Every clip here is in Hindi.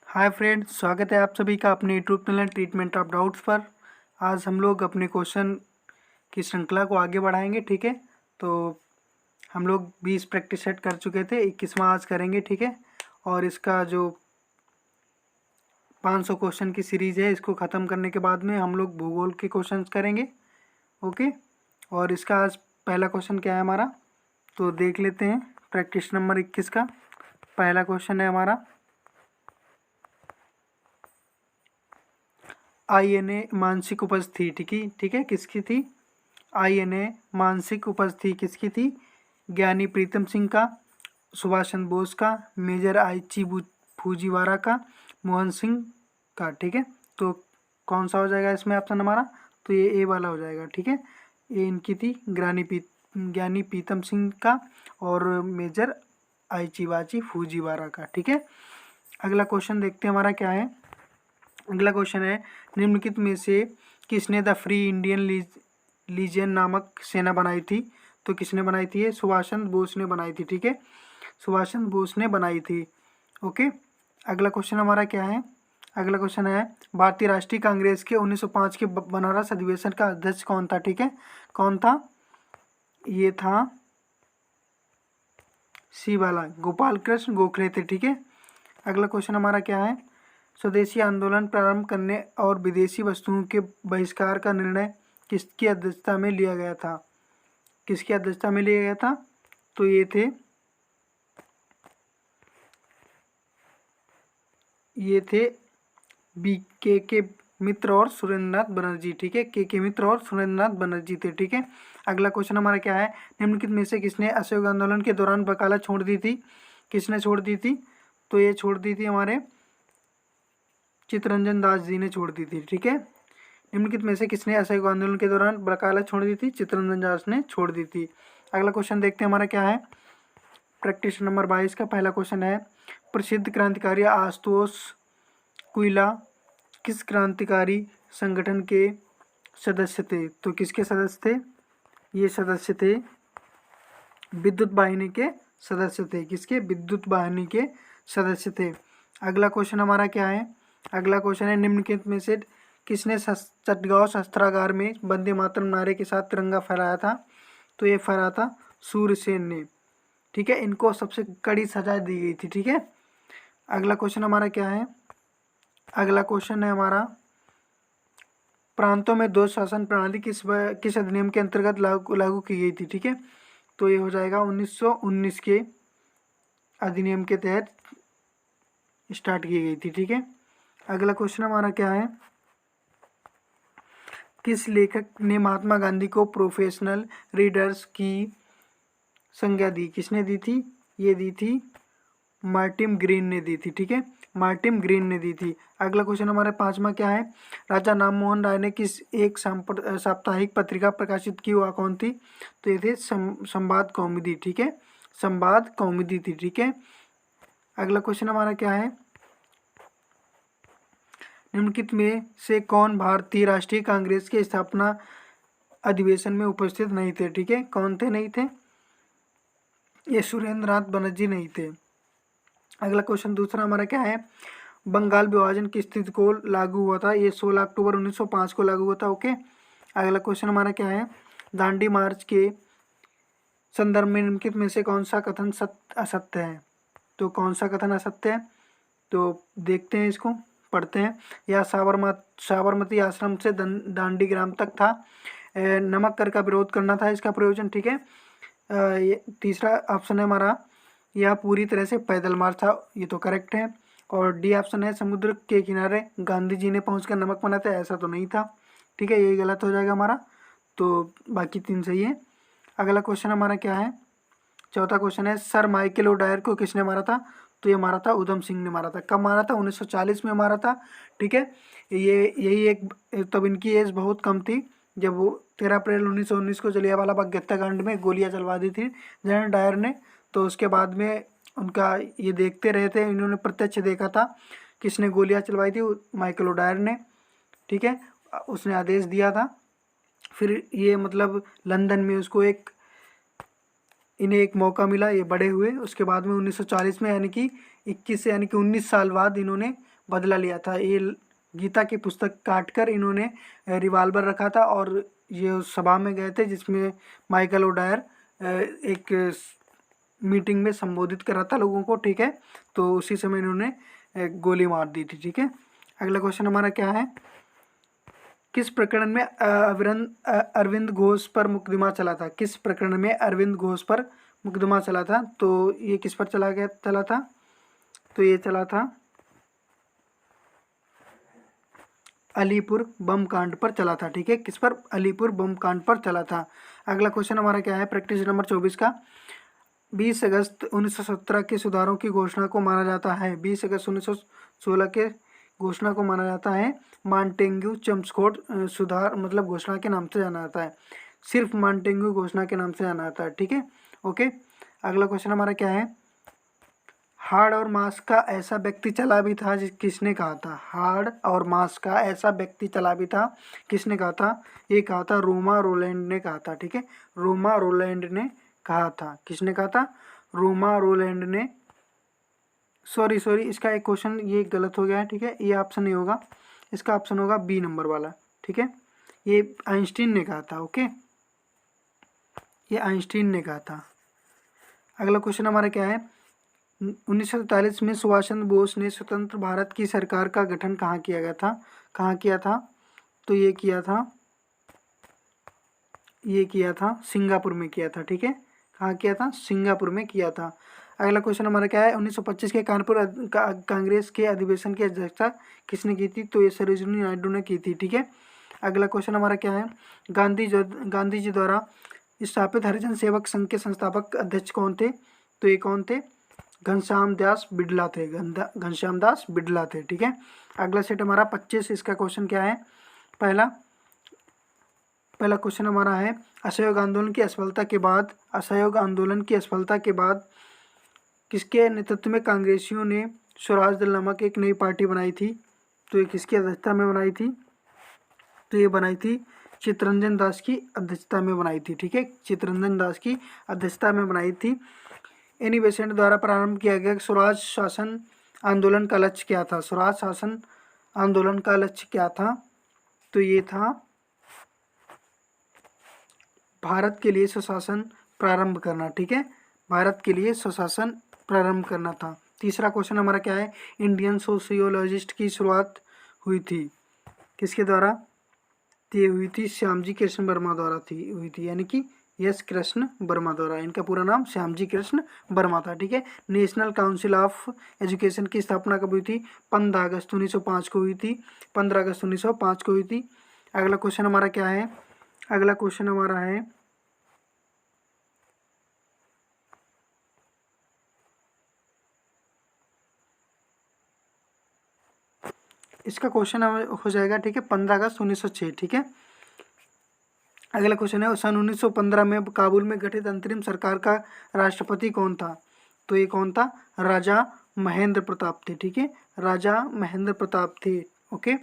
हाय फ्रेंड्स, स्वागत है आप सभी का अपने YouTube channel treatment of doubts पर। आज हम लोग अपने क्वेश्चन की श्रृंखला को आगे बढ़ाएंगे। ठीक है, तो हम लोग 20 प्रैक्टिस सेट कर चुके थे, 21वां आज करेंगे। ठीक है, और इसका जो 500 क्वेश्चन की सीरीज़ है, इसको ख़त्म करने के बाद में हम लोग भूगोल के क्वेश्चन करेंगे। ओके, और इसका आज पहला क्वेश्चन क्या है हमारा, तो देख लेते हैं। प्रैक्टिस नंबर 21 का पहला क्वेश्चन है हमारा, INA मानसिक उपज थी। ठीक है, किसकी थी? INA मानसिक उपज थी किसकी थी? ज्ञानी प्रीतम सिंह का, सुभाष चंद्र बोस का, मेजर आइची फूजीवारा का, मोहन सिंह का। ठीक है, तो कौन सा हो जाएगा इसमें ऑप्शन हमारा? तो ये ए वाला हो जाएगा। ठीक है, ये इनकी थी ज्ञानी प्रीतम सिंह का और मेजर आइची फूजीवारा का। ठीक है, अगला क्वेश्चन देखते हैं हमारा क्या है। अगला क्वेश्चन है, निम्नलिखित में से किसने द फ्री इंडियन लीजियन नामक सेना बनाई थी? तो किसने बनाई थी? ये सुभाष चंद्र बोस ने बनाई थी। ठीक है, सुभाष चंद्र बोस ने बनाई थी। ओके, अगला क्वेश्चन हमारा क्या है? अगला क्वेश्चन है, भारतीय राष्ट्रीय कांग्रेस के 1905 के बनारस अधिवेशन का अध्यक्ष कौन था? ठीक है, कौन था? ये था सी वाला, गोपाल कृष्ण गोखले थे। ठीक है, अगला क्वेश्चन हमारा क्या है? स्वदेशी आंदोलन प्रारंभ करने और विदेशी वस्तुओं के बहिष्कार का निर्णय किसकी अध्यक्षता में लिया गया था? किसकी अध्यक्षता में लिया गया था? तो ये थे के मित्र और सुरेंद्रनाथ बनर्जी। ठीक है, के मित्र और सुरेंद्रनाथ बनर्जी थे। ठीक है, अगला क्वेश्चन हमारा क्या है? निम्नलिखित में से किसने असहयोग आंदोलन के दौरान वकालत छोड़ दी थी? किसने छोड़ दी थी? तो ये छोड़ दी थी हमारे चित्तरंजन दास जी ने छोड़ दी थी। ठीक है, निम्नलिखित में से किसने असहयोग आंदोलन के दौरान वकालत छोड़ दी थी? चित्तरंजन दास ने छोड़ दी थी। अगला क्वेश्चन देखते हैं हमारा क्या है। प्रैक्टिस नंबर 22 का पहला क्वेश्चन है, प्रसिद्ध क्रांतिकारी आशुतोष कुइला किस क्रांतिकारी संगठन के सदस्य थे? तो किसके सदस्य थे? ये सदस्य थे विद्युत वाहिनी के सदस्य थे। किसके? विद्युत वाहिनी के सदस्य थे। अगला क्वेश्चन हमारा क्या है? अगला क्वेश्चन है, निम्नलिखित में से किसने चटगांव शस्त्रागार में वंदे मातरम नारे के साथ तिरंगा फहराया था? तो ये फहराया था सूर्यसेन ने। ठीक है, इनको सबसे कड़ी सजा दी गई थी। ठीक है, अगला क्वेश्चन हमारा क्या है? अगला क्वेश्चन है हमारा, प्रांतों में दो शासन प्रणाली किस अधिनियम के अंतर्गत लागू की गई थी? ठीक है, तो ये हो जाएगा 1919 के अधिनियम के तहत स्टार्ट की गई थी। ठीक है, अगला क्वेश्चन हमारा क्या है? किस लेखक ने महात्मा गांधी को प्रोफेशनल रीडर्स की संज्ञा दी? किसने दी थी? ये दी थी मार्टिन ग्रीन ने दी थी। ठीक है, मार्टिन ग्रीन ने दी थी। अगला क्वेश्चन हमारा 5वां क्या है? राजा राममोहन राय ने किस एक साप्ताहिक पत्रिका प्रकाशित की, वह कौन थी? तो ये थे संवाद कौमुदी। ठीक है, संवाद कौमुदी थी। ठीक है, अगला क्वेश्चन हमारा क्या है? निम्नलिखित में से कौन भारतीय राष्ट्रीय कांग्रेस के स्थापना अधिवेशन में उपस्थित नहीं थे? ठीक है, कौन थे? नहीं थे, ये सुरेंद्रनाथ बनर्जी नहीं थे। अगला क्वेश्चन दूसरा हमारा क्या है? बंगाल विभाजन की स्थिति को लागू हुआ था, ये 16 अक्टूबर 1905 को लागू हुआ था। ओके, अगला क्वेश्चन हमारा क्या है? दांडी मार्च के संदर्भ में निम्नलिखित में से कौन सा कथन असत्य है? तो कौन सा कथन असत्य है? तो देखते हैं, इसको पढ़ते हैं। यह साबरमती आश्रम से दांडी ग्राम तक था। नमक कर का विरोध करना था इसका प्रयोजन। ठीक है, तीसरा ऑप्शन है हमारा, यह पूरी तरह से पैदल मार्च था, ये तो करेक्ट है। और डी ऑप्शन है, समुद्र के किनारे गांधी जी ने पहुंचकर नमक बनाते, ऐसा तो नहीं था। ठीक है, यही गलत हो जाएगा हमारा, तो बाकी 3 सही है। अगला क्वेश्चन हमारा क्या है? चौथा क्वेश्चन है, सर माइकल ओडायर को किसने मारा था? तो ये मारा था उधम सिंह ने मारा था। कब मारा था? 1940 में मारा था। ठीक है, ये यही एक, तब इनकी एज बहुत कम थी जब वो 13 अप्रैल 1919 को जलियांवाला बाग हत्याकांड में गोलियां चलवा दी थी जनरल डायर ने। तो उसके बाद में उनका ये देखते रहे थे, इन्होंने प्रत्यक्ष देखा था किसने गोलियां चलवाई थी, माइकल ओडायर ने। ठीक है, उसने आदेश दिया था। फिर ये मतलब लंदन में उसको इन्हें एक मौका मिला, ये बड़े हुए। उसके बाद में 1940 में यानी कि 19 साल बाद इन्होंने बदला लिया था। ये गीता की पुस्तक काटकर इन्होंने रिवाल्वर रखा था और ये उस सभा में गए थे जिसमें माइकल ओडायर एक मीटिंग में संबोधित कर रहा था लोगों को, ठीक है। तो उसी समय इन्होंने गोली मार दी थी, ठीक है। अगला क्वेश्चन हमारा क्या है, किस प्रकरण में अरविंद घोष पर मुकदमा चला था? किस प्रकरण में अरविंद घोष पर मुकदमा चला था? तो ये किस पर चला था? तो ये चला था अलीपुर बम कांड पर चला था, ठीक है। किस पर? अलीपुर बम कांड पर चला था। अगला क्वेश्चन हमारा क्या है, प्रैक्टिस नंबर 24 का, 20 अगस्त 1917 के सुधारों की घोषणा को माना जाता है, 20 अगस्त 1916 के घोषणा को माना जाता है मांटेग्यू चम्स्फोर्ड सुधार मतलब घोषणा के नाम से जाना जाता है, सिर्फ मांटेग्यू घोषणा के नाम से जाना जाता है, ठीक है। ओके, अगला क्वेश्चन हमारा क्या है, हाड़ और मांस का ऐसा व्यक्ति चला भी था, किसने कहा था? हाड़ और मांस का ऐसा व्यक्ति चला भी था, किसने कहा था? ये कहा था रोमा रोलैंड ने कहा था, ठीक है। रोमा रोलैंड ने कहा था। किसने कहा था? रोमा रोलैंड ने। सॉरी इसका एक क्वेश्चन ये गलत हो गया है, ठीक है। ये ऑप्शन नहीं होगा, इसका ऑप्शन होगा बी नंबर वाला, ठीक है। ये आइंस्टीन ने कहा था, ओके, ये आइंस्टीन ने कहा था। अगला क्वेश्चन हमारा क्या है, 1947 में सुभाष चंद्र बोस ने स्वतंत्र भारत की सरकार का गठन कहाँ किया गया था? कहाँ किया था? तो ये किया था सिंगापुर में किया था, ठीक है। कहाँ किया था? सिंगापुर में किया था। अगला क्वेश्चन हमारा क्या है, 1925 के कानपुर कांग्रेस के अधिवेशन की अध्यक्षता किसने की थी? तो ये सरोजिनी नायडू ने की थी, ठीक है। अगला क्वेश्चन हमारा क्या है, गांधी जी द्वारा स्थापित हरिजन सेवक संघ के संस्थापक अध्यक्ष कौन थे? तो ये कौन थे? घनश्याम दास बिड़ला थे, घनश्याम दास बिड़ला थे, ठीक है। अगला सेट हमारा 25, इसका क्वेश्चन क्या है, पहला क्वेश्चन हमारा है, असहयोग आंदोलन की असफलता के बाद किसके नेतृत्व में कांग्रेसियों ने स्वराज दल नामक एक नई पार्टी बनाई थी? तो ये किसकी अध्यक्षता में बनाई थी? तो ये बनाई थी चित्तरंजन दास की अध्यक्षता में बनाई थी, ठीक है। चित्तरंजन दास की अध्यक्षता में बनाई थी। एनी बेसेंट द्वारा प्रारंभ किया गया स्वराज शासन आंदोलन का लक्ष्य क्या था? स्वराज शासन आंदोलन का लक्ष्य क्या था? तो ये था भारत के लिए स्वशासन प्रारंभ करना, ठीक है। भारत के लिए स्वशासन प्रारंभ करना था। तीसरा क्वेश्चन हमारा क्या है, इंडियन सोशियोलॉजिस्ट की शुरुआत हुई थी किसके द्वारा? ये हुई थी श्यामजी कृष्ण वर्मा द्वारा हुई थी, यानी कि यस कृष्ण वर्मा द्वारा। इनका पूरा नाम श्यामजी कृष्ण वर्मा था, ठीक है। नेशनल काउंसिल ऑफ एजुकेशन की स्थापना कब हुई थी? 15 अगस्त 1905 को हुई थी, 15 अगस्त 1905 को हुई थी। अगला क्वेश्चन हमारा क्या है, अगला क्वेश्चन हमारा है, इसका क्वेश्चन हो जाएगा, ठीक है, 15 अगस्त 1906, ठीक है। अगला क्वेश्चन है, सन 1915 में काबुल में गठित अंतरिम सरकार का राष्ट्रपति कौन था? तो ये कौन था? राजा महेंद्र प्रताप थे, ठीक है, राजा महेंद्र प्रताप थे, ओके।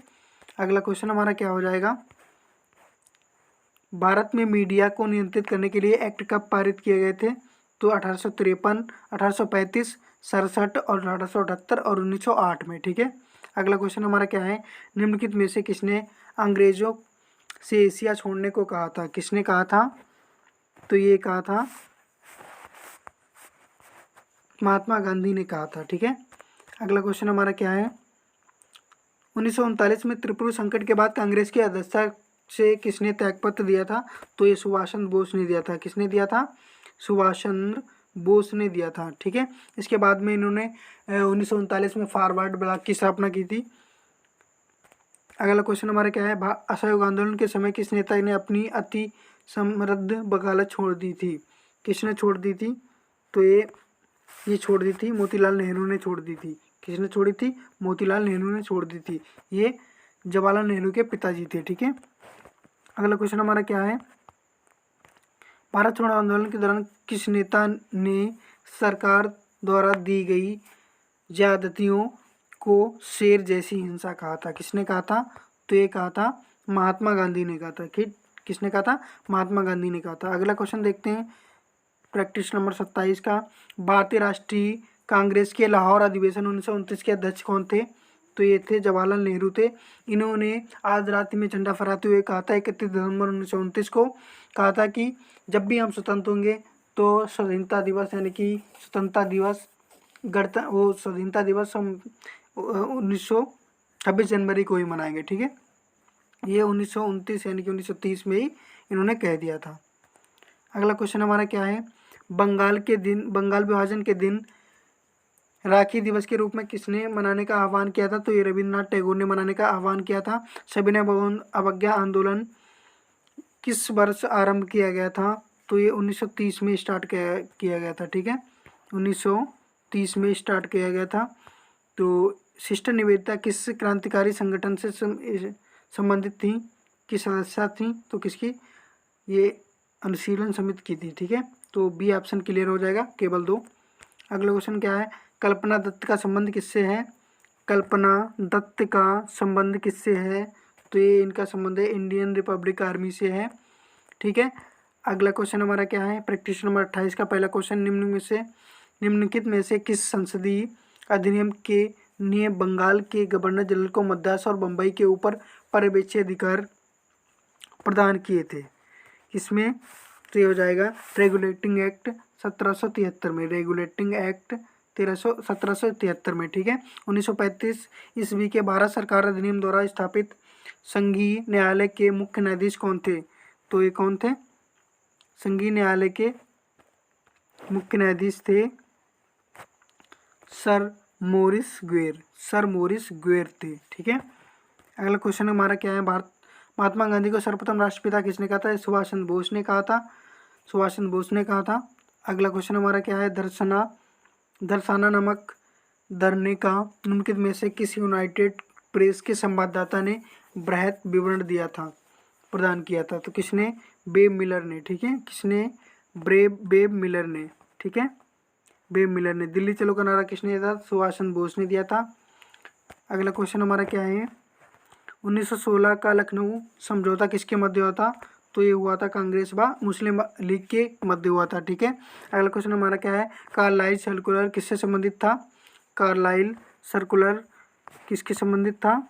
अगला क्वेश्चन हमारा क्या हो जाएगा, भारत में मीडिया को नियंत्रित करने के लिए एक्ट कब पारित किए गए थे? तो 1853, 1835, 67 और 1878 और 1908 में, ठीक है। अगला क्वेश्चन हमारा क्या है, निम्नलिखित में से किसने अंग्रेजों से एशिया छोड़ने को कहा था? किसने कहा था? तो ये कहा था महात्मा गांधी ने कहा था, ठीक है। अगला क्वेश्चन हमारा क्या है, 1939 में त्रिपुरा संकट के बाद कांग्रेस की अध्यक्षता से किसने त्यागपत्र दिया था? तो ये सुभाष चंद्र बोस ने दिया था। किसने दिया था? सुभाष चंद्र बोस ने दिया था, ठीक है। इसके बाद में इन्होंने 1939 में फॉरवर्ड ब्लॉक की स्थापना की थी। अगला क्वेश्चन हमारा क्या है, असहयोग आंदोलन के समय किस नेता ने अपनी अति समृद्ध वकालत छोड़ दी थी? किसने छोड़ दी थी? तो ये छोड़ दी थी मोतीलाल नेहरू ने छोड़ दी थी। किसने छोड़ी थी? मोतीलाल नेहरू ने छोड़ दी थी। ये जवाहरलाल नेहरू के पिताजी थे, ठीक है। अगला क्वेश्चन हमारा क्या है, भारत छोड़ो आंदोलन के दौरान किस नेता ने सरकार द्वारा दी गई ज्यादतियों को शेर जैसी हिंसा कहा था? किसने कहा था? तो ये कहा था महात्मा गांधी ने कहा था। किसने कहा था? महात्मा गांधी ने कहा था। अगला क्वेश्चन देखते हैं, प्रैक्टिस नंबर 27 का, भारतीय राष्ट्रीय कांग्रेस के लाहौर अधिवेशन 1929 के अध्यक्ष कौन थे? तो ये थे जवाहरलाल नेहरू थे। इन्होंने आज रात में झंडा फहराते हुए कहा था 31 दिसंबर 1929 को, कहा था कि जब भी हम स्वतंत्र होंगे तो स्वाधीनता दिवस यानी कि स्वतंत्रता दिवस स्वाधीनता दिवस हम 26 जनवरी को ही मनाएंगे। ठीक है, ये 1929 यानी कि 1930 में ही इन्होंने कह दिया था। अगला क्वेश्चन हमारा क्या है, बंगाल विभाजन के दिन राखी दिवस के रूप में किसने मनाने का आह्वान किया था? तो ये रविन्द्रनाथ टैगोर ने मनाने का आह्वान किया था। सविनय अवज्ञा आंदोलन किस वर्ष आरंभ किया गया था? तो ये 1930 में स्टार्ट किया गया था। ठीक है, 1930 में स्टार्ट किया गया था। तो सिस्टर निवेदिता किस क्रांतिकारी संगठन से संबंधित थी, किस सदस्य थी? तो किसकी? ये अनुशीलन समिति की थी। ठीक है, तो बी ऑप्शन क्लियर हो जाएगा, केवल 2। अगला क्वेश्चन क्या है, कल्पना दत्त का संबंध किससे है? कल्पना दत्त का संबंध किससे है? तो ये इनका संबंध है इंडियन रिपब्लिक आर्मी से है। ठीक है, अगला क्वेश्चन हमारा क्या है, प्रैक्टिस नंबर 28 का पहला क्वेश्चन, निम्नलिखित में से किस संसदीय अधिनियम के ने बंगाल के गवर्नर जनरल को मद्रास और बम्बई के ऊपर पर्यवेक्षी अधिकार प्रदान किए थे? इसमें तो ये हो जाएगा रेगुलेटिंग एक्ट 1773 में, रेगुलेटिंग एक्ट 1773 में। ठीक है, 1935 ईस्वी के भारत सरकार अधिनियम द्वारा स्थापित संघीय न्यायालय के मुख्य न्यायाधीश कौन थे? तो ये कौन थे? संघीय न्यायालय के मुख्य न्यायाधीश थे सर मोरिस ग्वेर थे। ठीक है, अगला क्वेश्चन हमारा क्या है, महात्मा गांधी को सर्वप्रथम राष्ट्रपिता किसने कहा था? सुभाष चंद्र बोस ने कहा था। अगला क्वेश्चन हमारा क्या है, दर्शाना नमक धरने का निम्नलिखित में से किस यूनाइटेड प्रेस के संवाददाता ने बृहत विवरण प्रदान किया था? तो किसने? बेब मिलर ने। ठीक है, किसने? बेब मिलर ने। ठीक है, बेब मिलर ने। दिल्ली चलो का नारा किसने दिया था? सुभाष चंद्र बोस ने दिया था। अगला क्वेश्चन हमारा क्या है, 1916 का लखनऊ समझौता किसके मध्य हुआ था? तो ये हुआ था कांग्रेस व मुस्लिम लीग के मध्य हुआ था। ठीक है, अगला क्वेश्चन हमारा क्या है, कार्लाइल सर्कुलर किससे संबंधित था? कार्लाइल सर्कुलर किसके संबंधित था?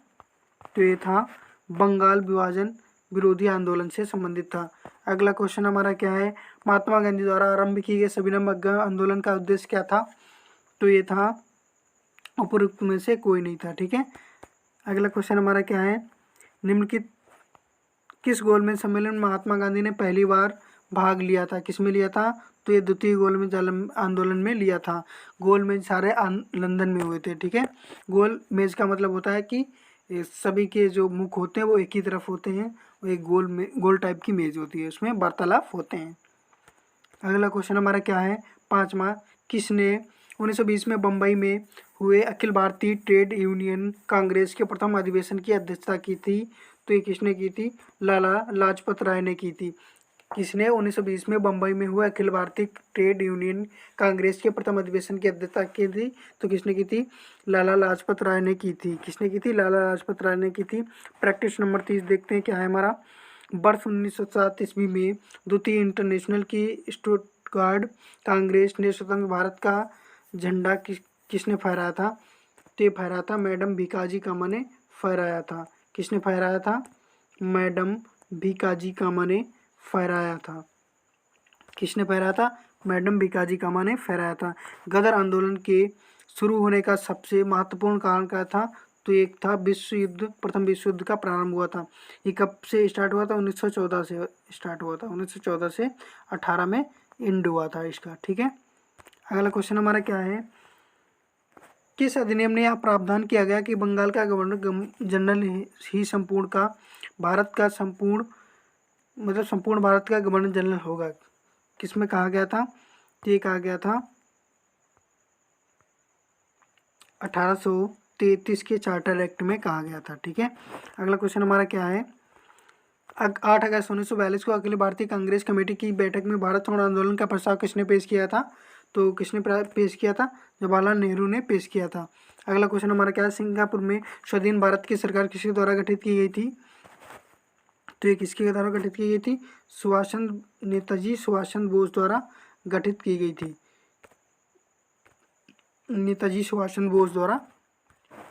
तो ये था बंगाल विभाजन विरोधी आंदोलन से संबंधित था। अगला क्वेश्चन हमारा क्या है, महात्मा गांधी द्वारा आरंभ किए गए सविनय अवज्ञा आंदोलन का उद्देश्य क्या था? तो ये था उपरोक्त में से कोई नहीं था। ठीक है, अगला क्वेश्चन हमारा क्या है, निम्नलिखित किस गोलमेज सम्मेलन में महात्मा गांधी ने पहली बार भाग लिया था? किस में लिया था? तो ये द्वितीय गोलमेज आंदोलन में लिया था। गोलमेज सारे लंदन में हुए थे। ठीक है, गोलमेज का मतलब होता है कि सभी के जो मुख होते हैं वो एक ही तरफ होते हैं, वो एक गोल टाइप की मेज होती है, उसमें वार्तालाप होते हैं। अगला क्वेश्चन हमारा क्या है, 5वां, किसने 1920 में बम्बई में हुए अखिल भारतीय ट्रेड यूनियन कांग्रेस के प्रथम अधिवेशन की अध्यक्षता की थी? तो ये किसने की थी? लाला लाजपत राय ने की थी। किसने 1920 में बम्बई में हुए अखिल भारतीय ट्रेड यूनियन कांग्रेस के प्रथम अधिवेशन की अध्यक्षता की थी? तो किसने की थी? लाला लाजपत राय ने की थी। किसने की थी? लाला लाजपत राय ने की थी। प्रैक्टिस नंबर 30 देखते हैं क्या है हमारा, वर्ष 1907 ईस्वी में द्वितीय इंटरनेशनल की स्टुटगार्ट कांग्रेस ने स्वतंत्र भारत का झंडा किसने फहराया था? तो ये फहराया था मैडम भीकाजी कामा ने फहराया था। किसने फहराया था? मैडम भीकाजी कामा ने फहराया था। किसने फहराया था? मैडम भीकाजी कामा ने फहराया था। गदर आंदोलन के शुरू होने का सबसे महत्वपूर्ण कारण क्या था? तो एक था प्रथम विश्व युद्ध का प्रारंभ हुआ था। ये कब से स्टार्ट हुआ था? 1914 से स्टार्ट हुआ था। 1914 से 18 में एंड हुआ था इसका। ठीक है, अगला क्वेश्चन हमारा क्या है, किस अधिनियम ने यह प्रावधान किया गया कि बंगाल का गवर्नर जनरल ही संपूर्ण भारत का गवर्नर जनरल होगा? किसमें कहा गया था? तो ये कहा गया था 1833 के चार्टर एक्ट में कहा गया था। ठीक है, अगला क्वेश्चन हमारा क्या है, 8 अगस्त 1942 को अखिल भारतीय कांग्रेस कमेटी की बैठक में भारत छोड़ो आंदोलन का प्रस्ताव किसने पेश किया था? तो किसने पेश किया था? जवाहरलाल नेहरू ने पेश किया था। अगला क्वेश्चन हमारा क्या है, सिंगापुर में स्वाधीन भारत की सरकार किसके द्वारा गठित की गई थी? तो ये किसके द्वारा गठित की गई थी? नेताजी सुभाष चंद्र बोस द्वारा गठित की गई थी। नेताजी सुभाष चंद्र बोस द्वारा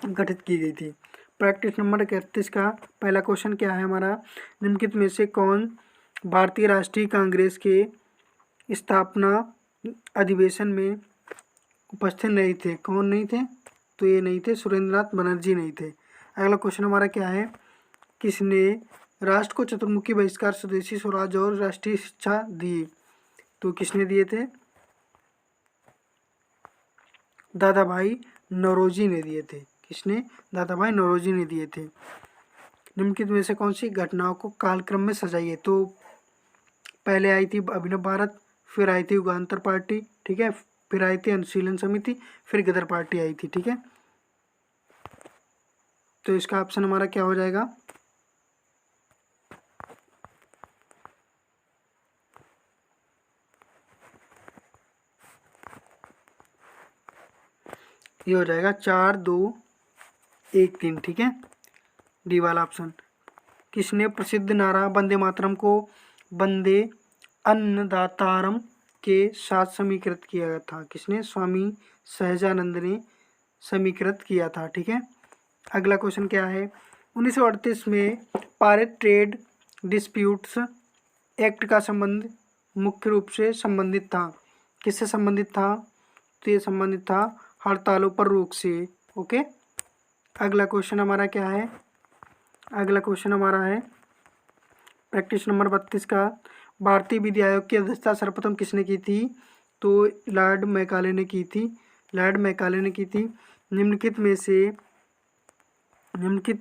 गठित की गई थी। प्रैक्टिस नंबर 31 का पहला क्वेश्चन क्या है हमारा, निम्नलिखित में से कौन भारतीय राष्ट्रीय कांग्रेस के स्थापना अधिवेशन में उपस्थित नहीं थे? कौन नहीं थे? तो ये नहीं थे, सुरेंद्रनाथ बनर्जी नहीं थे। अगला क्वेश्चन हमारा क्या है, किसने राष्ट्र को चतुर्मुखी बहिष्कार, स्वदेशी स्वराज और राष्ट्रीय शिक्षा दी? तो किसने दिए थे? दादा भाई नौरोजी ने दिए थे। किसने? दादा भाई नौरोजी ने दिए थे। निम्नलिखित में से कौन सी घटनाओं को कालक्रम में सजाइए? तो पहले आई थी अभिनव भारत, फिर आई थी युगांतर पार्टी, ठीक है, फिर आई थी अनुशीलन समिति, फिर गदर पार्टी आई थी, ठीक है। तो इसका ऑप्शन हमारा क्या हो जाएगा? ये हो जाएगा 4, 2, 1, 3, ठीक है, डी वाला ऑप्शन। किसने प्रसिद्ध नारा वंदे मातरम को वंदे अन्नदातारम के साथ समीकृत किया था? किसने? स्वामी सहजानंद ने समीकृत किया था, ठीक है। अगला क्वेश्चन क्या है, 1938 में पारित ट्रेड डिस्प्यूट्स एक्ट का संबंध मुख्य रूप से संबंधित था? किससे संबंधित था? तो ये संबंधित था हड़तालों पर रोक से। ओके, अगला क्वेश्चन हमारा क्या है, अगला क्वेश्चन हमारा है प्रैक्टिस नंबर 32 का, भारतीय विधि आयोग की अध्यक्षता सर्वप्रथम किसने की थी? तो लॉर्ड मैकाले ने की थी, लॉर्ड मैकाले ने की थी। निम्नलिखित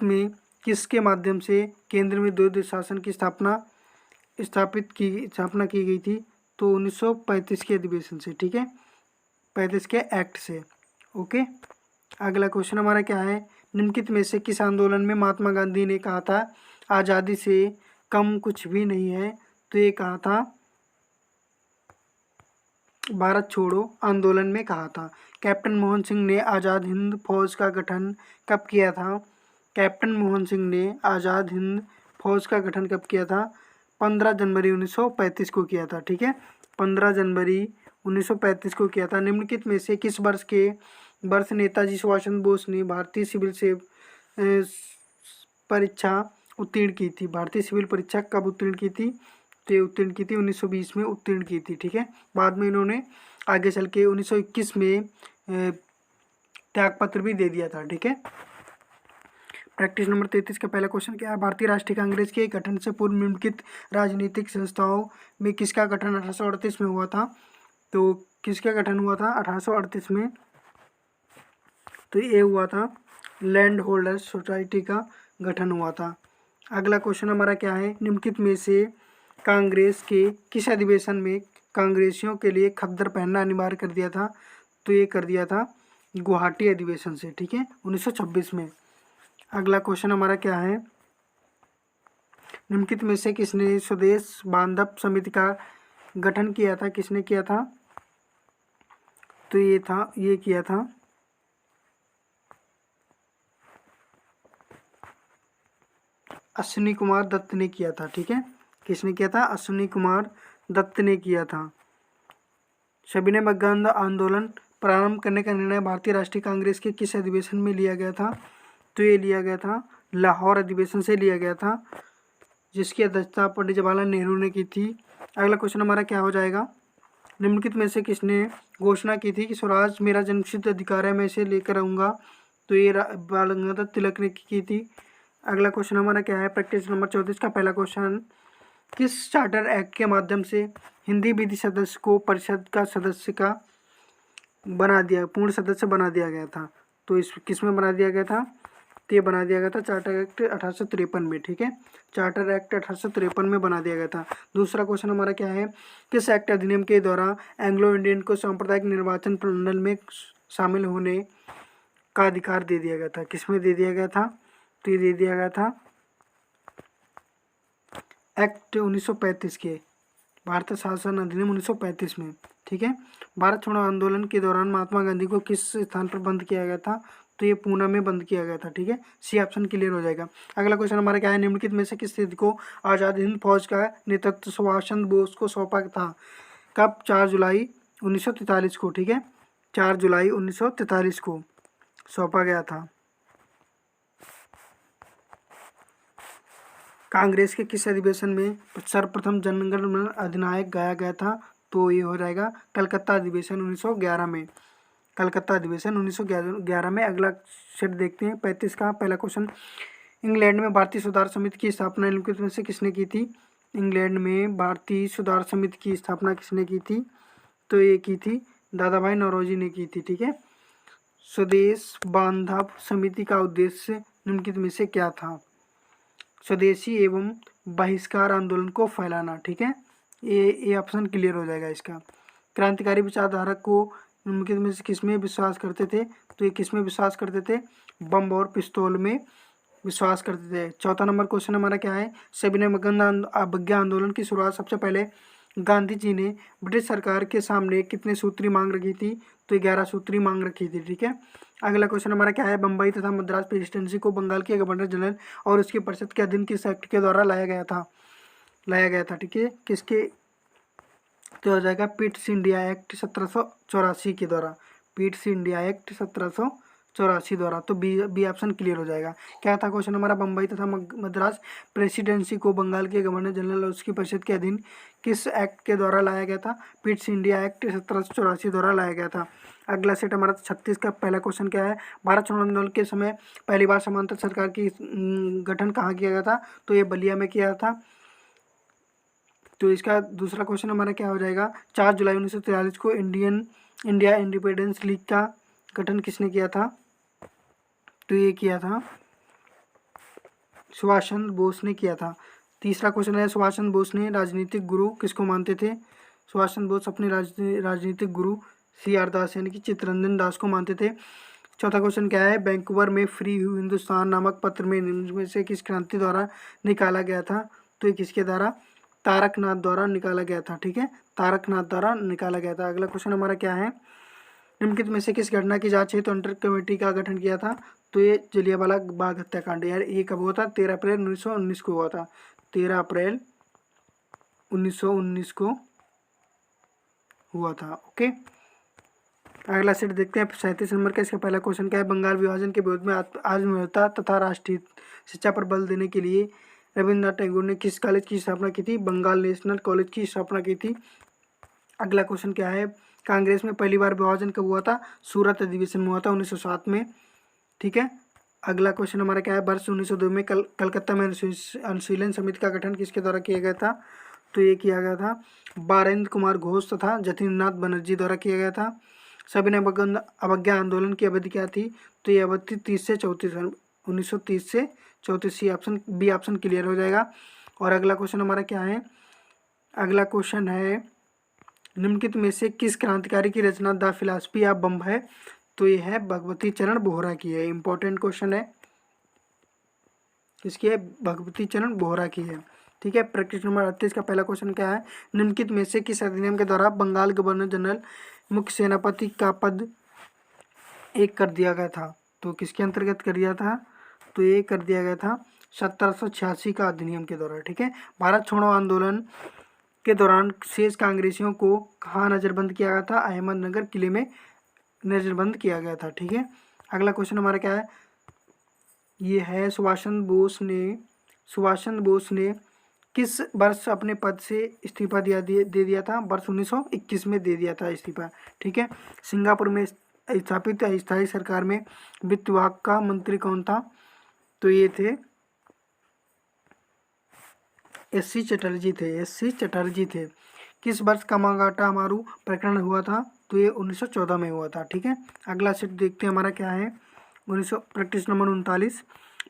में किसके माध्यम से केंद्र में द्वैध शासन की स्थापना की गई थी? तो 1935 के अधिवेशन से, ठीक है, 35 के एक्ट से। ओके, अगला क्वेश्चन हमारा क्या है, निम्नलिखित में से किस आंदोलन में महात्मा गांधी ने कहा था आज़ादी से कम कुछ भी नहीं है? तो ये कहा था भारत छोड़ो आंदोलन में कहा था। कैप्टन मोहन सिंह ने आज़ाद हिंद फौज का गठन कब किया था? कैप्टन मोहन सिंह ने आज़ाद हिंद फौज का गठन कब किया था? 15 जनवरी 1935 को किया था, ठीक है, 15 जनवरी 1935 को किया था। निम्नलिखित में से किस वर्ष नेताजी सुभाष चंद्र बोस ने भारतीय सिविल से परीक्षा उत्तीर्ण की थी? भारतीय सिविल परीक्षा कब उत्तीर्ण की थी? तो ये उत्तीर्ण की थी 1920 में उत्तीर्ण की थी, ठीक है। बाद में इन्होंने आगे चल के 1921 में त्यागपत्र भी दे दिया था, ठीक है। प्रैक्टिस नंबर 33 का पहला क्वेश्चन क्या है, भारतीय राष्ट्रीय कांग्रेस के गठन से पूर्व निम्नलिखित राजनीतिक संस्थाओं में किसका गठन 1838 में हुआ था? तो किसका गठन हुआ था 1838 में? तो ये हुआ था लैंड होल्डर्स सोसाइटी का गठन हुआ था। अगला क्वेश्चन हमारा क्या है, निम्नलिखित में से कांग्रेस के किस अधिवेशन में कांग्रेसियों के लिए खद्दर पहनना अनिवार्य कर दिया था? तो ये कर दिया था गुवाहाटी अधिवेशन से, ठीक है, 1926 में। अगला क्वेश्चन हमारा क्या है, निम्नलिखित में से किसने स्वदेश बांधव समिति का गठन किया था? किसने किया था? तो ये किया था अश्विनी कुमार दत्त ने किया था, ठीक है। किसने किया था? अश्विनी कुमार दत्त ने किया था। सविनय बंद आंदोलन प्रारंभ करने का निर्णय भारतीय राष्ट्रीय कांग्रेस के किस अधिवेशन में लिया गया था? तो ये लिया गया था लाहौर अधिवेशन से लिया गया था, जिसकी अध्यक्षता पंडित जवाहरलाल नेहरू ने की थी। अगला क्वेश्चन हमारा क्या हो जाएगा, निम्नलिखित में से किसने घोषणा की थी कि स्वराज मेरा जन्मसिद्ध अधिकार है, मैं इसे लेकर आऊँगा? तो ये बाल गंगाधर तिलक ने की थी। अगला क्वेश्चन हमारा क्या है, प्रैक्टिस नंबर 34 का पहला क्वेश्चन, किस चार्टर एक्ट के माध्यम से हिंदी विधि सदस्य को परिषद का सदस्य का पूर्ण सदस्य बना दिया गया था? तो इस किस में बना दिया गया था? तो ये बना दिया गया था चार्टर एक्ट 1853 में, ठीक है, चार्टर एक्ट 1853 में बना दिया गया था। दूसरा क्वेश्चन हमारा क्या है, किस एक्ट अधिनियम के द्वारा एंग्लो इंडियन को सांप्रदायिक निर्वाचन प्रमंडल में शामिल होने का अधिकार दे दिया गया था? किसमें दे दिया गया था? तो ये दे दिया गया था एक्ट 1935 के, भारत शासन अधिनियम 1935 में, ठीक है। भारत छोड़ो आंदोलन के दौरान महात्मा गांधी को किस स्थान पर बंद किया गया था? तो ये पूना में बंद किया गया था, ठीक है, सी ऑप्शन क्लियर हो जाएगा। अगला क्वेश्चन हमारा क्या है, निम्नलिखित में से किस स्थिति को आज़ाद हिंद फौज का नेतृत्व सुभाष चंद्र बोस को सौंपा था? कब? 4 जुलाई 1943 को, ठीक है, 4 जुलाई 1943 को सौंपा गया था। कांग्रेस के किस अधिवेशन में सर्वप्रथम जनगण मन अधिनायक गाया गया था? तो ये हो जाएगा कलकत्ता अधिवेशन 1911 में। कलकत्ता अधिवेशन 1911 में। अगला सेट देखते हैं 35 का पहला क्वेश्चन। इंग्लैंड में भारतीय सुधार समिति की स्थापना निम्नलिखित में से किसने की थी? इंग्लैंड में भारतीय सुधार समिति की स्थापना किसने की थी? तो ये की थी दादाभाई नौरोजी ने की थी। ठीक है। स्वदेश बांधव समिति का उद्देश्य निम्नलिखित में से क्या था? स्वदेशी एवं बहिष्कार आंदोलन को फैलाना। ठीक है, ये ऑप्शन क्लियर हो जाएगा इसका। क्रांतिकारी विचारधारा को निम्नलिखित में से किसमें विश्वास करते थे? तो ये किसमें विश्वास करते थे? बम और पिस्तौल में विश्वास करते थे। चौथा नंबर क्वेश्चन हमारा क्या है? सविनय अवज्ञा आंदोलन की शुरुआत सबसे पहले गांधी जी ने ब्रिटिश सरकार के सामने कितने सूत्री मांग रखी थी? तो 11 सूत्री मांग रखी थी। ठीक है। अगला क्वेश्चन हमारा क्या है? बम्बई तथा मद्रास प्रेसिडेंसी को बंगाल के गवर्नर जनरल और उसकी परिषद के अधीन किस एक्ट के द्वारा लाया गया था? ठीक है, किसके? तो हो जाएगा पिट्स इंडिया एक्ट 1784 के द्वारा। पिट्स इंडिया एक्ट 1784 द्वारा। तो बी ऑप्शन क्लियर हो जाएगा। क्या था क्वेश्चन हमारा? बम्बई तथा मद्रास प्रेसिडेंसी को बंगाल के गवर्नर जनरल और उसकी परिषद के अधीन किस एक्ट के द्वारा लाया गया था? पिट्स इंडिया एक्ट 1784 द्वारा लाया गया था। अगला सेट हमारा 36 का पहला क्वेश्चन क्या है? भारत छोड़ो आंदोलन के समय पहली बार समांतर सरकार की गठन कहाँ किया गया था? तो ये बलिया में किया था। तो इसका दूसरा क्वेश्चन हमारा क्या हो जाएगा? 4 जुलाई 1943 को इंडिया इंडिपेंडेंस लीग का गठन किसने किया था? तो ये किया था सुभाष चंद्र बोस ने किया था। तीसरा क्वेश्चन है सुभाष चंद्र बोस ने राजनीतिक गुरु किसको मानते थे? सुभाष चंद्र बोस अपने राजनीतिक गुरु CR दास यानी कि चित्तरंजन दास को मानते थे। चौथा क्वेश्चन क्या है? वैंकूवर में फ्री हिंदुस्तान नामक पत्र में से किस क्रांति द्वारा निकाला गया था? तो ये किसके द्वारा? तारकनाथ द्वारा निकाला गया था। ठीक है, तारकनाथ द्वारा निकाला गया था। अगला क्वेश्चन हमारा क्या है? निम्नलिखित में से किस घटना की जांच हेतु अंडर कमेटी का गठन किया था? तो ये जलियांवाला बाग हत्याकांड। यार ये कब हुआ था? 13 अप्रैल 1919 को हुआ था। 13 अप्रैल 1919 को हुआ था। ओके, अगला सेट देखते हैं 37 नंबर का। इसका पहला क्वेश्चन क्या है? बंगाल विभाजन के विरोध में आत्मनिर्भरता तथा राष्ट्रीय शिक्षा पर बल देने के लिए रविन्द्रनाथ टैगोर ने किस कॉलेज की स्थापना की थी? बंगाल नेशनल कॉलेज की स्थापना की थी। अगला क्वेश्चन क्या है? कांग्रेस में पहली बार विभाजन कब हुआ था? सूरत अधिवेशन में हुआ था 1907 में। ठीक है। अगला क्वेश्चन हमारा क्या है? वर्ष 1902 में कलकत्ता में अनुशीलन समिति का गठन किसके द्वारा किया गया था? तो ये किया गया था बारेंद्र कुमार घोष तथा जतीन्द्रनाथ बनर्जी द्वारा किया गया था। सविनय अवज्ञा आंदोलन की अवधि क्या थी? तो ये अवधि 30 से 34 1930 से 34। ऑप्शन बी ऑप्शन क्लियर हो जाएगा। और अगला क्वेश्चन हमारा क्या है? अगला क्वेश्चन है निम्नलिखित में से किस क्रांतिकारी की रचना द फिलॉसफी ऑफ बम है? तो ये है भगवती चरण बोहरा की है। इंपॉर्टेंट क्वेश्चन है। किसकी है? भगवती चरण बोहरा की है। ठीक है। प्रश्न नंबर 38 का पहला क्वेश्चन क्या है? निम्नलिखित में से किस अधिनियम के द्वारा बंगाल गवर्नर जनरल मुख्य सेनापति का पद एक कर दिया गया था? तो किसके अंतर्गत कर दिया था? तो ये कर दिया गया था 1786 का अधिनियम के द्वारा। ठीक है। भारत छोड़ो आंदोलन के दौरान शेष कांग्रेसियों को कहाँ नजरबंद किया गया था? अहमदनगर किले में नजरबंद किया गया था। ठीक है। अगला क्वेश्चन हमारा क्या है? ये है सुभाष चंद्र बोस ने किस वर्ष अपने पद से इस्तीफा दे दिया था? वर्ष 1921 में दे दिया था इस्तीफा। ठीक है। सिंगापुर में स्थापित अस्थायी सरकार में वित्त विभाग का मंत्री कौन था? तो ये थे SC चटर्जी थे। किस वर्ष कामागाटा हमारू प्रकरण हुआ था? तो ये 1914 में हुआ था। ठीक है। अगला सेट देखते हैं हमारा क्या है? Practice number 39।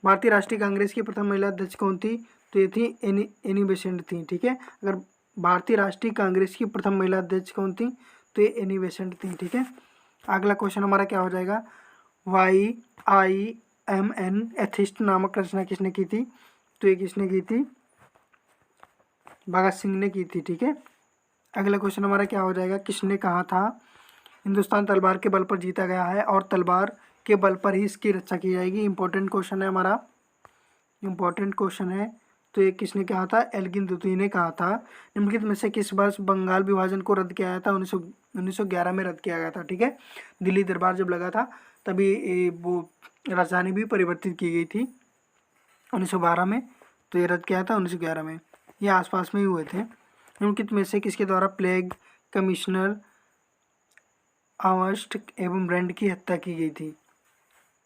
भारतीय राष्ट्रीय कांग्रेस की प्रथम महिला अध्यक्ष कौन थी? तो ये थी एनी बेसेंट थी। ठीक है। अगर भारतीय राष्ट्रीय कांग्रेस की प्रथम महिला अध्यक्ष कौन थी? तो ये एनी बेसेंट थी। ठीक है। अगला क्वेश्चन हमारा क्या हो जाएगा? YIMN एथिस्ट नामक रचना किसने की थी? तो ये किसने की थी? भगत सिंह ने की थी। ठीक है। अगला क्वेश्चन हमारा क्या हो जाएगा? किसने कहा था हिंदुस्तान तलवार के बल पर जीता गया है और तलवार के बल पर ही इसकी रक्षा की जाएगी? इंपॉर्टेंट क्वेश्चन है हमारा। इंपॉर्टेंट क्वेश्चन है। तो ये किसने कहा था? एल्गिन द्वितीय ने कहा था। निम्नलिखित में से किस वर्ष बंगाल विभाजन को रद्द किया गया था? 1911 में रद्द किया गया था। ठीक है। दिल्ली दरबार जब लगा था तभी वो राजधानी भी परिवर्तित की गई थी 1912 में। तो ये रद्द किया था 1911 में। ये आसपास में ही हुए थे। निम्नलिखित में से किसके द्वारा प्लेग कमिश्नर आवर्स्ट एवं ब्रैंड की हत्या की गई थी?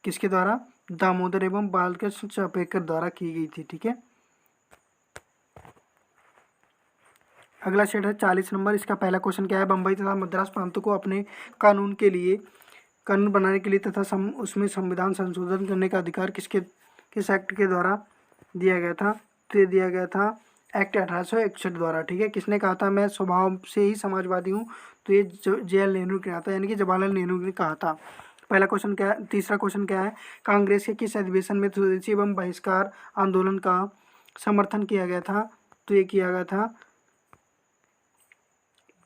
किसके द्वारा? दामोदर एवं बालकृष्ण चापेकर द्वारा की गई थी। ठीक है, अगला सेट है 40 नंबर। इसका पहला क्वेश्चन क्या है? बम्बई तथा मद्रास प्रांतों को अपने कानून बनाने के लिए तथा उसमें संविधान संशोधन करने का अधिकार किस एक्ट के द्वारा दिया गया था? तो ये दिया गया था एक्ट 1861 द्वारा। ठीक है, किसने कहा था? मैं स्वभाव से ही समाजवादी हूँ, तो ये जवाहरलाल नेहरू ने कहा था, यानी कि जवाहरलाल नेहरू ने कहा था। पहला क्वेश्चन क्या है? तीसरा क्वेश्चन क्या है? कांग्रेस के किस अधिवेशन में स्वदेशी एवं बहिष्कार आंदोलन का समर्थन किया गया था? तो ये किया गया था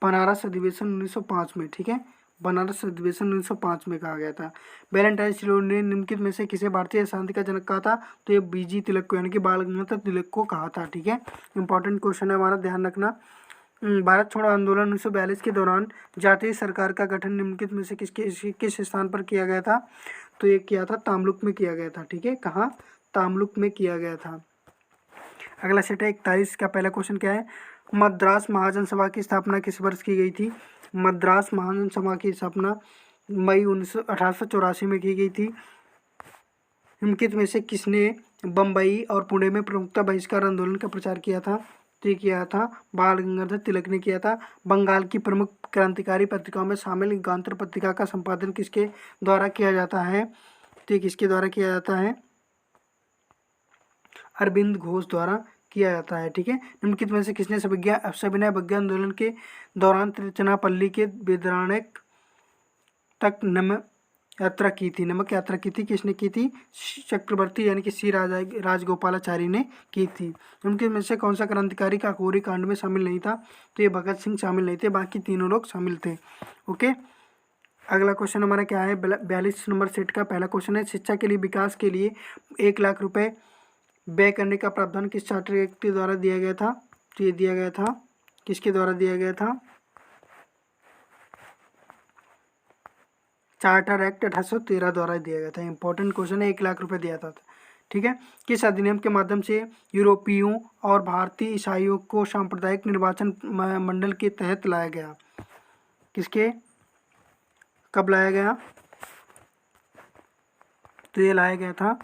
बनारस अधिवेशन 1905 में। ठीक है, बनारस अधिवेशन 1905 में कहा गया था। वैलेंटाइन शिलोर ने निम्नलिखित में से किसे भारतीय शांति का जनक कहा था? तो ये बीजी तिलक को, यानी कि बाल गंगाधर तिलक को कहा था। ठीक है, इंपॉर्टेंट क्वेश्चन है हमारा, ध्यान रखना। भारत छोड़ो आंदोलन 1942 के दौरान जातीय सरकार का गठन निम्नलिखित में से किस स्थान पर किया गया था? तो ये किया था तामलुक में किया गया था। ठीक है, कहाँ? तामलुक में किया गया था। अगला सेट है 41 का पहला क्वेश्चन क्या है? मद्रास महाजन सभा की स्थापना किस वर्ष की गई थी? मद्रास महाजन सभा की स्थापना मई 1884 में की गई थी। निम्नलिखित में से किसने बम्बई और पुणे में प्रमुखता बहिष्कार आंदोलन का प्रचार किया था? तो ये किया था बाल गंगाधर तिलक ने किया था। बंगाल की प्रमुख क्रांतिकारी पत्रिकाओं में शामिल युगांतर पत्रिका का संपादन किसके द्वारा किया जाता है? तो ये किसके द्वारा किया जाता है? अरविंद घोष द्वारा किया जाता है। ठीक है, निम्नलिखित में से किसने सविनय अवज्ञा आंदोलन के दौरान तिरुचिरापल्ली के वेदारण्यक तक नमक यात्रा की थी? किसने की थी? चक्रवर्ती यानी कि सी राजगोपालाचारी ने की थी। उनके में से कौन सा क्रांतिकारी काकोरी कांड में शामिल नहीं था? तो ये भगत सिंह शामिल नहीं थे, बाकी तीनों लोग शामिल थे। ओके, अगला क्वेश्चन हमारा क्या है? 42 नंबर सेट का पहला क्वेश्चन है, शिक्षा के लिए विकास के लिए 1 लाख रुपए व्यय करने का प्रावधान किस चार्टर एक्ट के द्वारा दिया गया था? तो ये दिया गया था, किसके द्वारा दिया गया था? चार्टर एक्ट 1813 द्वारा दिया गया था। इंपॉर्टेंट क्वेश्चन है, 1 लाख रुपए दिया था। ठीक है, किस अधिनियम के माध्यम से यूरोपियों और भारतीय ईसाइयों को सांप्रदायिक निर्वाचन मंडल के तहत लाया गया? किसके? कब लाया गया? तो ये लाया गया था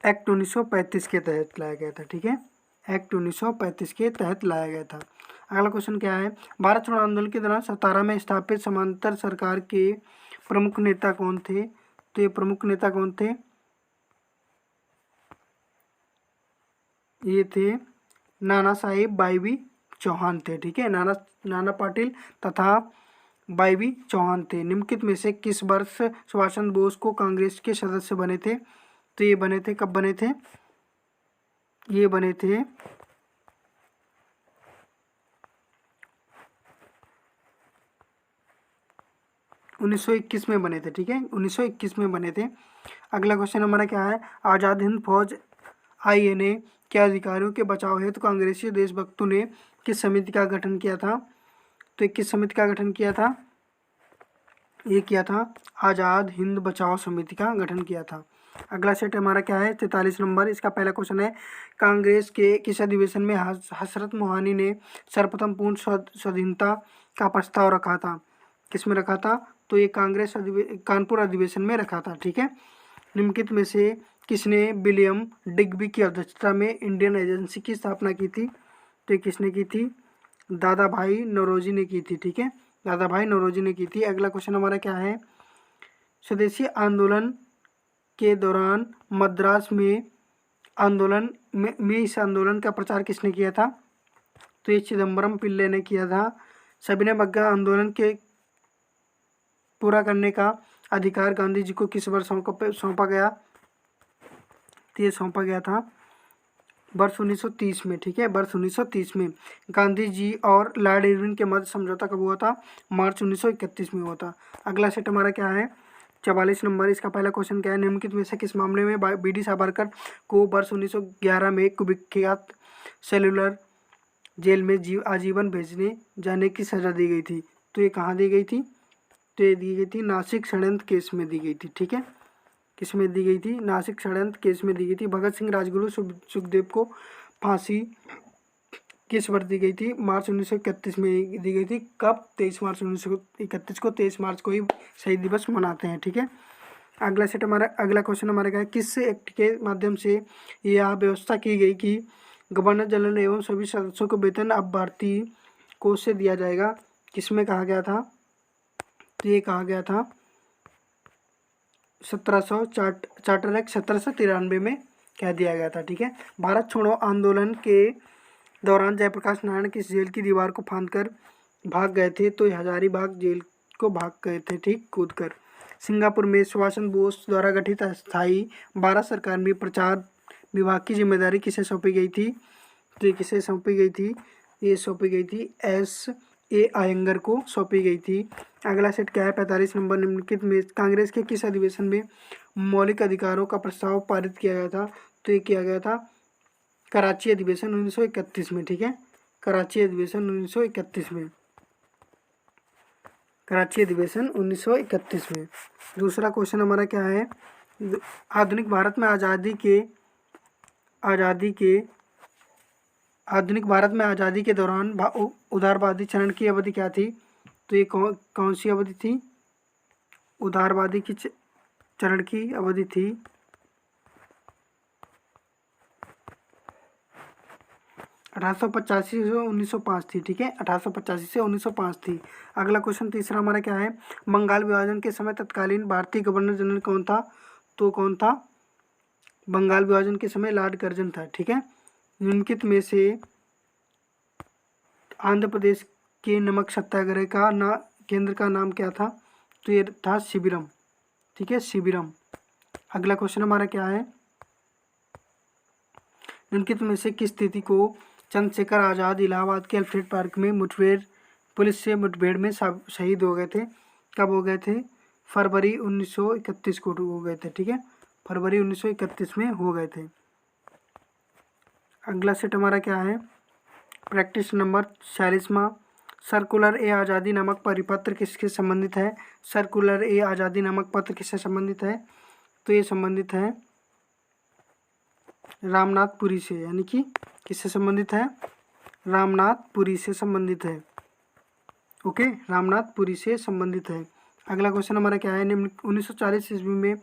एक्ट 1935 के तहत लाया गया था। ठीक है, एक्ट 1935 के तहत लाया गया था। अगला क्वेश्चन क्या है? भारत छोड़ो आंदोलन के दौरान 17 में स्थापित समांतर सरकार के प्रमुख नेता कौन थे? तो ये प्रमुख नेता कौन थे? ये थे नाना साहेब बाईवी चौहान थे। ठीक है, नाना पाटिल तथा बाईवी चौहान थे। निम्नलिखित में से किस वर्ष सुभाष चंद्र बोस को कांग्रेस के सदस्य बने थे? तो ये बने थे, कब बने थे? ये बने थे 1921 में बने थे। ठीक है, 1921 में बने थे। अगला क्वेश्चन हमारा क्या है? आज़ाद हिंद फौज INA के अधिकारियों के बचाव हेतु कांग्रेसी देशभक्तों ने किस समिति का गठन किया था? तो किस समिति का गठन किया था? ये किया था आज़ाद हिंद बचाओ समिति का गठन किया था। अगला सेट हमारा क्या है? 43 नंबर। इसका पहला क्वेश्चन है, कांग्रेस के किस अधिवेशन में हजरत मोहानी ने सर्वप्रथम पूर्ण स्वाधीनता का प्रस्ताव रखा था? किस में रखा था? तो ये कानपुर अधिवेशन में रखा था। ठीक है, निम्नलिखित में से किसने विलियम डिग्बी की अध्यक्षता में इंडियन एजेंसी की स्थापना की थी? तो ये किसने की थी? दादा भाई नौरोजी ने की थी। ठीक है, दादा भाई नौरोजी ने की थी। अगला क्वेश्चन हमारा क्या है? स्वदेशी आंदोलन के दौरान मद्रास में इस आंदोलन का प्रचार किसने किया था? तो ये चिदम्बरम पिल्ले ने किया था। सविनय अवज्ञा आंदोलन के पूरा करने का अधिकार गांधी जी को किस वर्ष सौंपा गया? तो ये सौंपा गया था वर्ष 1930 में। ठीक है, वर्ष 1930 में। गांधी जी और लॉर्ड इरविन के मध्य समझौता कब हुआ था? मार्च 1931 में हुआ था। अगला सेट हमारा क्या है? 44 नंबर। इसका पहला क्वेश्चन क्या है? निम्नलिखित में से किस मामले में BD सावरकर को वर्ष 1911 में कुविख्यात सेलुलर जेल में आजीवन भेजने जाने की सजा दी गई थी? तो ये कहाँ दी गई थी? तो ये दी गई थी नासिक षड्यंत्र केस में दी गई थी। ठीक है, किस में दी गई थी? नासिक षड्यंत्र केस में दी गई थी। भगत सिंह, राजगुरु, सुखदेव को फांसी किस वर्ष दी गई थी? मार्च 1931 में दी गई थी। कब? 23 मार्च 1931 को। 23 मार्च को ही शहीद दिवस मनाते हैं, ठीक है। अगला क्वेश्चन हमारा क्या है? किस एक्ट के माध्यम से यह व्यवस्था की गई कि गवर्नर जनरल एवं सभी सदस्यों को वेतन अब भारतीय कोष से दिया जाएगा? किसमें कहा गया था? तो ये कहा गया था 1700 चार्टर एक्ट 1793 में कह दिया गया था, ठीक है। भारत छोड़ो आंदोलन के दौरान जयप्रकाश नारायण किस जेल की दीवार को फांदकर भाग गए थे? तो हजारीबाग जेल को भाग गए थे, ठीक, कूदकर। सिंगापुर में सुभाष चंद्र बोस द्वारा गठित अस्थायी भारत सरकार में प्रचार विभाग की जिम्मेदारी किसे सौंपी गई थी? तो ये किसे सौंपी गई थी? ये सौंपी गई थी S.A. अयंगर को सौंपी गई थी। अगला सेट क्या है? 45 नंबर, निम्नलिखित में कांग्रेस के किस अधिवेशन में मौलिक अधिकारों का प्रस्ताव पारित किया गया था? तो ये किया गया था कराची अधिवेशन 1931 में, ठीक है। कराची अधिवेशन 1931 में, कराची अधिवेशन 1931 में। दूसरा क्वेश्चन हमारा क्या है? आधुनिक भारत में आज़ादी के दौरान उदारवादी चरण की अवधि क्या थी? तो ये कौन सी अवधि थी? उदारवादी की चरण की अवधि थी 1885 से 1905 थी, ठीक है। 1885 से 1905 थी। अगला क्वेश्चन तीसरा हमारा क्या है? बंगाल विभाजन के समय तत्कालीन भारतीय गवर्नर जनरल कौन था? तो कौन था? बंगाल विभाजन के समय लॉर्ड कर्जन था, ठीक है। निम्नलिखित में से आंध्र प्रदेश के नमक सत्याग्रह का केंद्र का नाम क्या था? तो ये था शिबिरम, ठीक है, शिबिरम। अगला क्वेश्चन हमारा क्या है? निम्नलिखित में से किस तिथि को चंद्रशेखर आज़ाद इलाहाबाद के अल्फ्रेड पार्क में पुलिस से मुठभेड़ में शहीद हो गए थे? कब हो गए थे? फरवरी 1931 को हो गए थे, ठीक है। फरवरी 1931 में हो गए थे। अगला सेट हमारा क्या है? प्रैक्टिस नंबर 46वां, सर्कुलर ए आज़ादी नामक परिपत्र किसके संबंधित है? सर्कुलर ए आज़ादी नामक पत्र किससे संबंधित है? तो ये संबंधित है रामनाथपुरी से, यानी कि किससे संबंधित है? रामनाथपुरी से संबंधित है, ओके, रामनाथपुरी से संबंधित है। अगला क्वेश्चन हमारा क्या है? 1940 ईस्वी में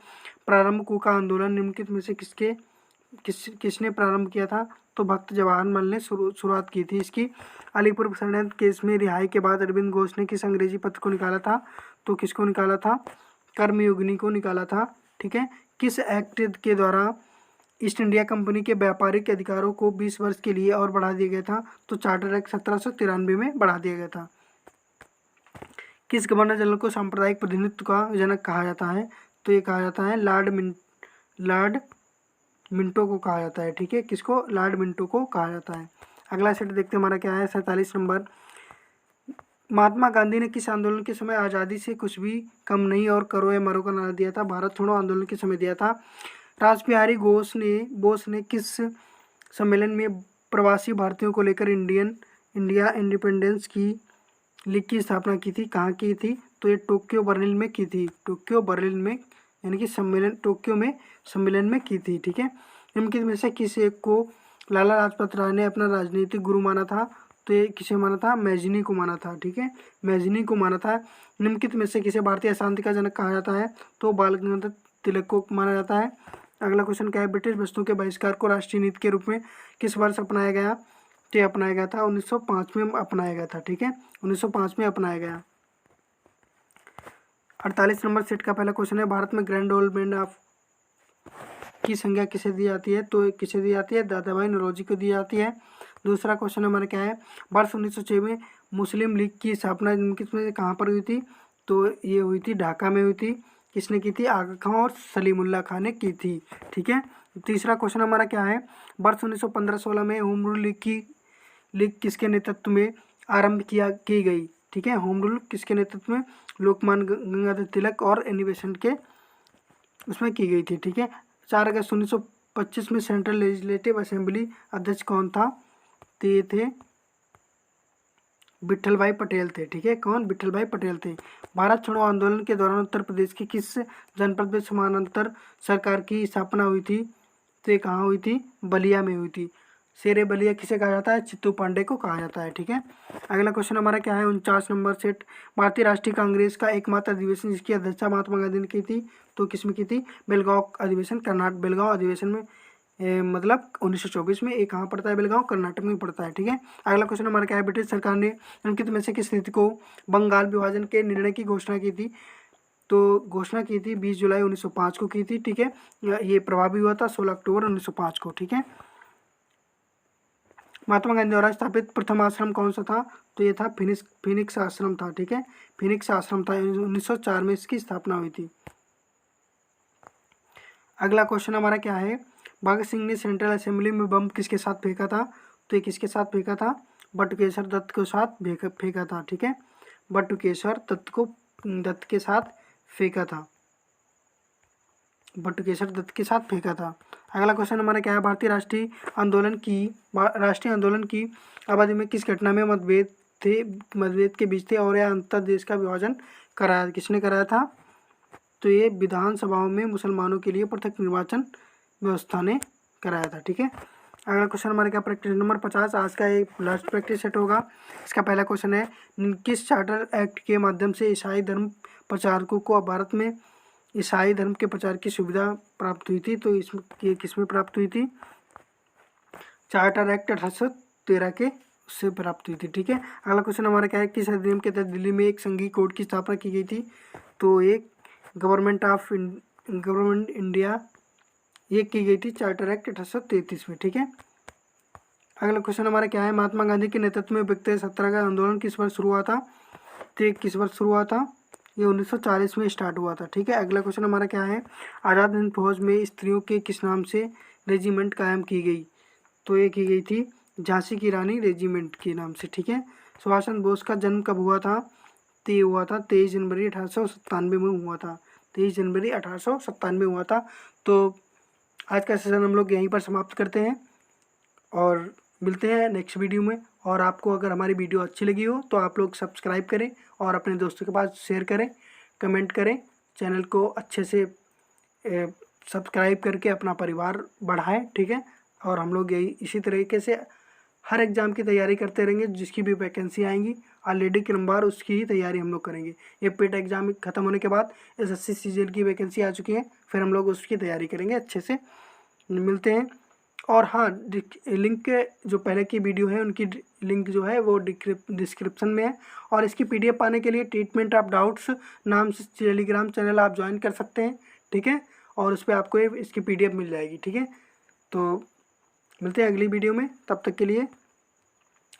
प्रारंभ कुका आंदोलन निम्नलिखित में से किसने प्रारंभ किया था? तो भक्त जवाहरलाल ने शुरुआत की थी इसकी। अलीपुर षड्यंत्र केस में रिहाई के बाद अरविंद घोष ने किस अंग्रेजी पत्र को निकाला था? तो किसको निकाला था? कर्मयोगिनी को निकाला था, ठीक है। किस एक्ट के द्वारा ईस्ट इंडिया कंपनी के व्यापारिक अधिकारों को 20 वर्ष के लिए और बढ़ा दिया गया था? तो चार्टर एक्ट 1793 में बढ़ा दिया गया था। किस गवर्नर जनरल को सांप्रदायिक प्रतिनिधित्व का जनक कहा जाता है? तो ये कहा जाता है लॉर्ड मिंटो को कहा जाता है, ठीक है। किसको? लॉर्ड मिंटो को कहा जाता है। अगला सेट देखते हैं हमारा क्या है? 47 नंबर, महात्मा गांधी ने किस आंदोलन के समय आज़ादी से कुछ भी कम नहीं और करो या मरो का नारा दिया था? भारत छोड़ो आंदोलन के समय दिया था। रासबिहारी बोस ने किस सम्मेलन में प्रवासी भारतीयों को लेकर इंडिया इंडिपेंडेंस की लीग की स्थापना की थी? कहाँ की थी? तो ये टोक्यो बर्लिन में की थी। टोक्यो बर्लिन में, यानी कि टोक्यो में सम्मेलन में की थी, ठीक है। निम्नलिखित में से किस एक को लाला लाजपत राय ने अपना राजनीतिक गुरु माना था? तो ये किसे माना था? मैजिनी को माना था, ठीक है, मैजिनी को माना था। निम्नलिखित में से किसे भारतीय अशांति का जनक कहा जाता है? तो बाल गंगाधर तिलक को माना जाता है। अगला क्वेश्चन क्या है? ब्रिटिश वस्तुओं के बहिष्कार को राष्ट्रीय नीति के रूप में किस वर्ष अपनाया गया? तो ये अपनाया गया था 1905 में अपनाया गया था, ठीक है, 1905 में अपनाया गया। 48 नंबर सेट का पहला क्वेश्चन है, भारत में ग्रैंड ओल्ड मैन ऑफ की संज्ञा किसे दी जाती है? तो किसे दी जाती है? दादा भाई नौरोजी को दी जाती है। दूसरा क्वेश्चन हमारा क्या है? वर्ष 1906 में मुस्लिम लीग की स्थापना किसमें कहाँ पर हुई थी? तो ये हुई थी ढाका में हुई थी। किसने की थी? आगा खां और सलीमुल्लाह खां ने की थी, ठीक है। तीसरा क्वेश्चन हमारा क्या है? वर्ष 1915-16 में होम रूल लीग किसके नेतृत्व में आरंभ की गई? ठीक है, होम रूल किसके नेतृत्व में? लोकमान्य गंगाधर तिलक और एनी बेसेंट के उसमें की गई थी, ठीक है। 4 अगस्त 1925 में सेंट्रल लेजिस्लेटिव असेंबली अध्यक्ष कौन था? तो ये थे विट्ठल भाई पटेल थे। ठीक है, कौन? विट्ठल भाई पटेल थे। भारत छोड़ो आंदोलन के दौरान उत्तर प्रदेश की किस जनपद में समानांतर सरकार की स्थापना हुई थी? तो ये कहाँ हुई थी? बलिया में हुई थी। शेरे बलिया किसे कहा जाता है? चित्तू पांडे को कहा जाता है। ठीक है, अगला क्वेश्चन हमारा क्या है? 49 नंबर सेट। भारतीय राष्ट्रीय कांग्रेस का एकमात्र अधिवेशन जिसकी अध्यक्षता महात्मा गांधी ने की थी, तो किसमें की थी? बेलगांव अधिवेशन, कर्नाटक। बेलगांव अधिवेशन में मतलब 1924 में। एक कहाँ पड़ता है? बेलगांव, कर्नाटक में पड़ता है। ठीक है, अगला क्वेश्चन हमारा क्या है? ब्रिटिश सरकार ने निम्नलिखित में से किस स्थिति को बंगाल विभाजन के निर्णय की घोषणा की थी? तो घोषणा की थी 20 जुलाई 1905 को की थी। ठीक है, ये प्रभावी हुआ था 16 अक्टूबर 1905 को। ठीक है, महात्मा गांधी द्वारा स्थापित प्रथम आश्रम कौन सा था? तो ये था फिनिक्स आश्रम था। ठीक है, फिनिक्स आश्रम था, 1904 में इसकी स्थापना हुई थी। अगला क्वेश्चन हमारा क्या है? भगत सिंह ने सेंट्रल असेंबली में बम किसके साथ फेंका था? तो ये किसके साथ फेंका था? बटुकेश्वर दत्त के साथ फेंका था। ठीक है, बटुकेश्वर दत्त के साथ फेंका था। बटुकेश्वर दत्त के साथ फेंका था। अगला क्वेश्चन हमारा क्या है? भारतीय राष्ट्रीय आंदोलन की अवधि में किस घटना में मतभेद के बीच थे और यह अंतर देश का विभाजन कराया? किसने कराया था? तो ये विधानसभाओं में मुसलमानों के लिए पृथक निर्वाचन व्यवस्था ने कराया था। ठीक है, अगला क्वेश्चन हमारा क्या? Practice number 50। आज का एक लास्ट प्रैक्टिस सेट होगा। इसका पहला क्वेश्चन है, किस चार्टर एक्ट के माध्यम से ईसाई धर्म प्रचारकों को भारत में ईसाई धर्म के प्रचार की सुविधा प्राप्त हुई थी? तो इसमें ये किसमें प्राप्त हुई थी? चार्टर एक्ट 1813 के उससे प्राप्त हुई थी। ठीक है, अगला क्वेश्चन हमारा क्या है? किस अधिनियम के तहत दिल्ली में एक संघीय कोर्ट की स्थापना की गई थी? तो एक गवर्नमेंट इंडिया ये की गई थी चार्टर एक्ट 1833 में। ठीक है, अगला क्वेश्चन हमारा क्या है? महात्मा गांधी के नेतृत्व में व्यक्ति सत्याग्रह आंदोलन किस वर्ष शुरू हुआ था? तो ये किस वर्ष शुरू हुआ था? ये 1940 में स्टार्ट हुआ था। ठीक है, अगला क्वेश्चन हमारा क्या है? आज़ाद हिंद फौज में स्त्रियों के किस नाम से रेजिमेंट कायम की गई? तो ये की गई थी झांसी की रानी रेजिमेंट के नाम से। ठीक है, सुभाष चंद्र बोस का जन्म कब हुआ था? तो ये हुआ था 23 जनवरी 1897 में हुआ था। 23 जनवरी 1897 में हुआ था। तो आज का सेशन हम लोग यहीं पर समाप्त करते हैं और मिलते हैं नेक्स्ट वीडियो में। और आपको अगर हमारी वीडियो अच्छी लगी हो तो आप लोग सब्सक्राइब करें और अपने दोस्तों के पास शेयर करें, कमेंट करें, चैनल को अच्छे से सब्सक्राइब करके अपना परिवार बढ़ाएं। ठीक है, और हम लोग यही इसी तरीके से हर एग्ज़ाम की तैयारी करते रहेंगे। जिसकी भी वैकेंसी आएंगी ऑलरेडी क्रमवार उसकी ही तैयारी हम लोग करेंगे। ये पेट एग्ज़ाम खत्म होने के बाद SSC CGL की वैकेंसी आ चुकी है, फिर हम लोग उसकी तैयारी करेंगे अच्छे से। मिलते हैं। और हाँ, लिंक जो पहले की वीडियो है उनकी लिंक जो है वो डिस्क्रिप्शन में है। और इसकी PDF पाने के लिए ट्रीटमेंट ऑफ डाउट्स नाम से टेलीग्राम चैनल आप ज्वाइन कर सकते हैं। ठीक है, और उस पर आपको इसकी PDF मिल जाएगी। ठीक है, तो मिलते हैं अगली वीडियो में। तब तक के लिए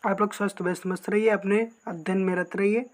आप लोग स्वस्थ व्यस्त मस्त रहिए, अपने अध्ययन में रत रहिए।